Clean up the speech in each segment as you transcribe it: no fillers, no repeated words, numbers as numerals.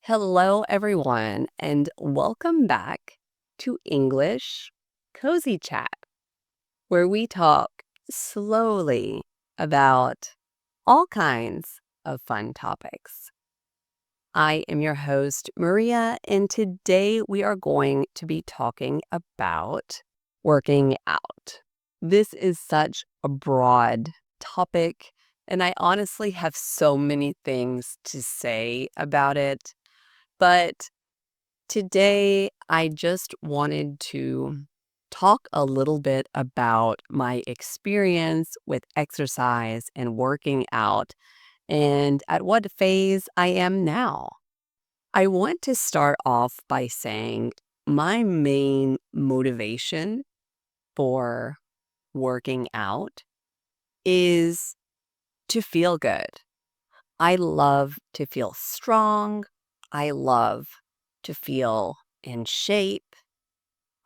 Hello, everyone, and welcome back to English Cozy Chat, where we talk slowly about all kinds of fun topics. I am your host, Maria, and today we are going to be talking about working out. This is such a broad topic, and I honestly have so many things to say about it. But today, I just wanted to talk a little bit about my experience with exercise and working out and at what phase I am now. I want to start off by saying my main motivation for working out is to feel good. I love to feel strong. I love to feel in shape.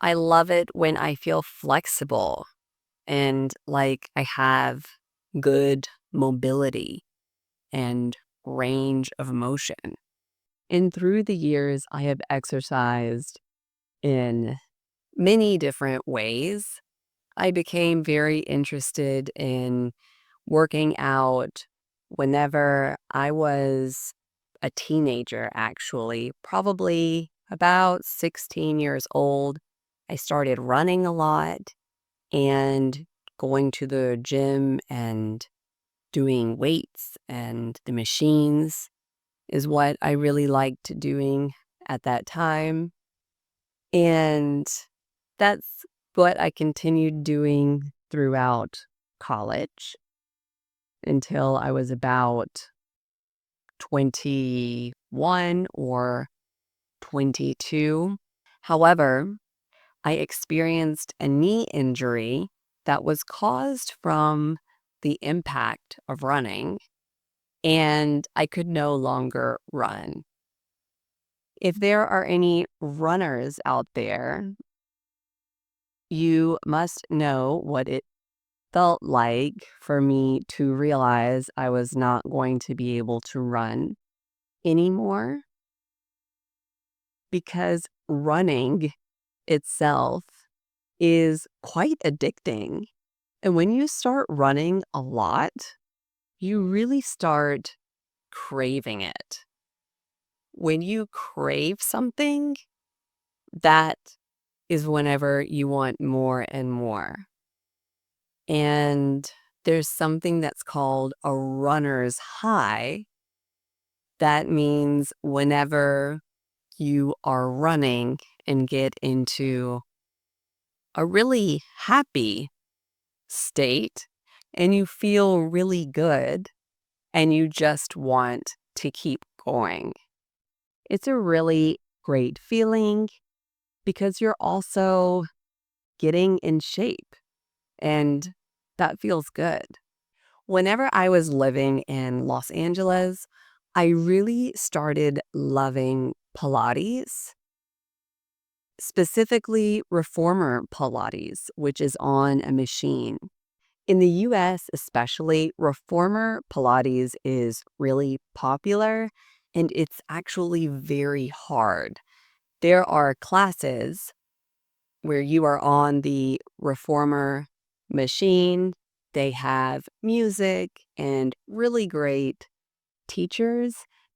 I love it when I feel flexible and like I have good mobility and range of motion. And through the years, I have exercised in many different ways. I became very interested in working out whenever I was a teenager, actually, probably about 16 years old. I started running a lot and going to the gym and doing weights and the machines is what I really liked doing at that time. And that's what I continued doing throughout college until I was about 21 or 22. However, I experienced a knee injury that was caused from the impact of running, and I could no longer run. If there are any runners out there, you must know what it felt like for me to realize I was not going to be able to run anymore because running itself is quite addicting. And when you start running a lot, you really start craving it. When you crave something, that is whenever you want more and more. And there's something that's called a runner's high. That means whenever you are running and get into a really happy state and you feel really good and you just want to keep going. It's a really great feeling because you're also getting in shape and that feels good. Whenever I was living in Los Angeles, I really started loving Pilates, specifically reformer Pilates, which is on a machine. In the US, especially, reformer Pilates is really popular and it's actually very hard. There are classes where you are on the reformer machine. They have music and really great teachers.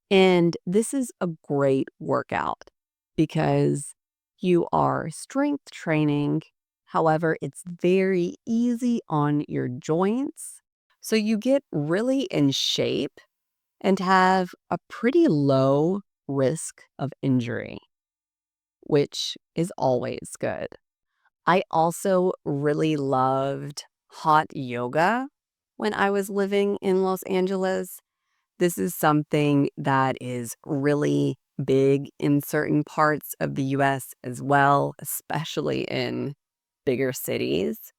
And this is a great workout because you are strength training. However, it's very easy on your joints. So you get really in shape and have a pretty low risk of injury, which is always good. I also really loved hot yoga when I was living in Los Angeles. This is something that is really big in certain parts of the US as well, especially in bigger cities.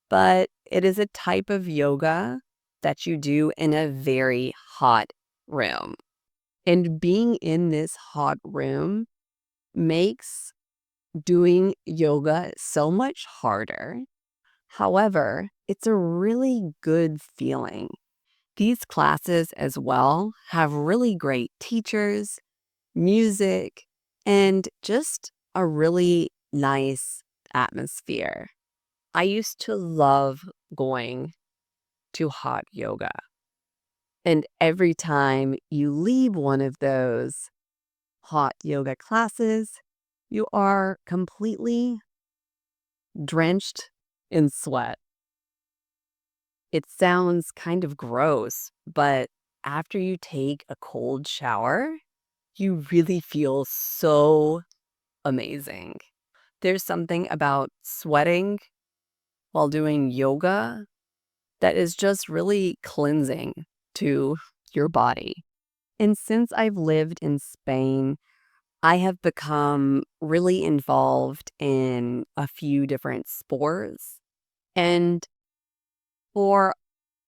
But it is a type of yoga that you do in a very hot room. And being in this hot room makes doing yoga so much harder. However, it's a really good feeling. These classes as well have really great teachers. music, and just a really nice atmosphere. I used to love going to hot yoga. And every time you leave one of those hot yoga classes, you are completely drenched in sweat. It sounds kind of gross, but after you take a cold shower, you really feel so amazing. There's something about sweating while doing yoga that is just really cleansing to your body. And since I've lived in Spain, I have become really involved in a few different sports. And for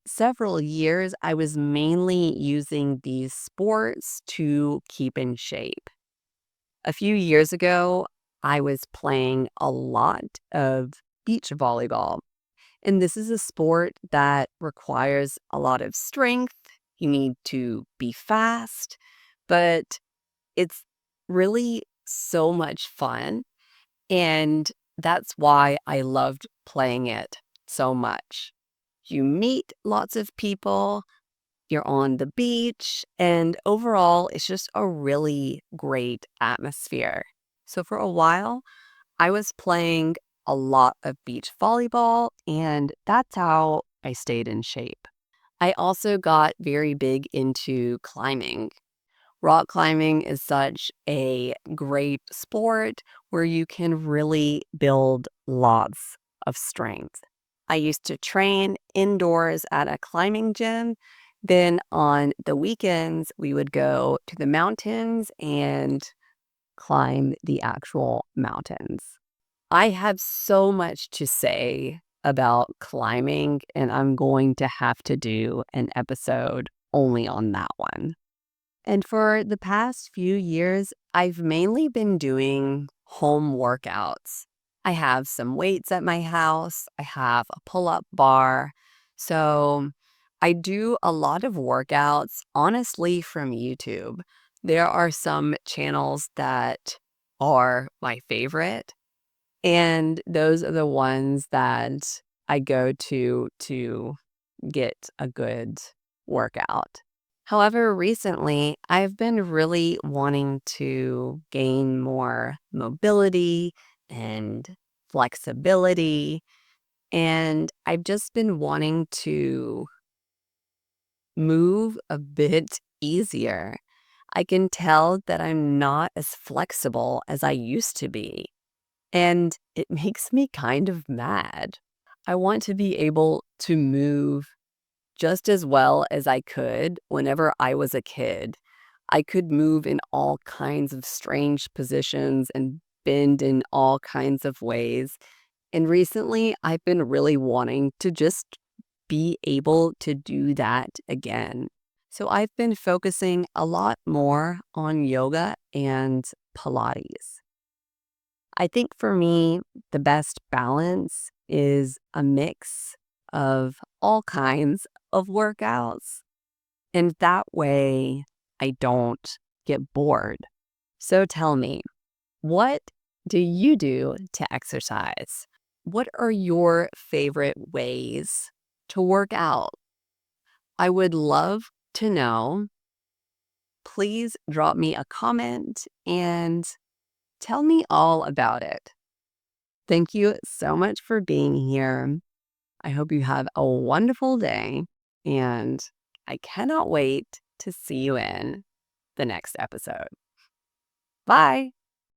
several years, I was mainly using these sports to keep in shape. A few years ago, I was playing a lot of beach volleyball. And this is a sport that requires a lot of strength. You need to be fast, but it's really so much fun. And that's why I loved playing it so much. You meet lots of people, you're on the beach, and overall, it's just a really great atmosphere. So for a while, I was playing a lot of beach volleyball, and that's how I stayed in shape. I also got very big into climbing. Rock climbing is such a great sport where you can really build lots of strength. I used to train indoors at a climbing gym. Then on the weekends, we would go to the mountains and climb the actual mountains. I have so much to say about climbing, and I'm going to have to do an episode only on that one. And for the past few years, I've mainly been doing home workouts. I have some weights at my house, I have a pull up bar. So I do a lot of workouts, honestly, from YouTube. There are some channels that are my favorite, and those are the ones that I go to get a good workout. However, recently, I've been really wanting to gain more mobility and flexibility, and I've just been wanting to move a bit easier. I can tell that I'm not as flexible as I used to be, and it makes me kind of mad. I want to be able to move just as well as I could whenever I was a kid. I could move in all kinds of strange positions and bend in all kinds of ways. And recently, I've been really wanting to just be able to do that again. So I've been focusing a lot more on yoga and Pilates. I think for me, the best balance is a mix of all kinds of workouts. And that way, I don't get bored. So tell me, what do you do to exercise? What are your favorite ways to work out? I would love to know. Please drop me a comment and tell me all about it. Thank you so much for being here. I hope you have a wonderful day, and I cannot wait to see you in the next episode. Bye.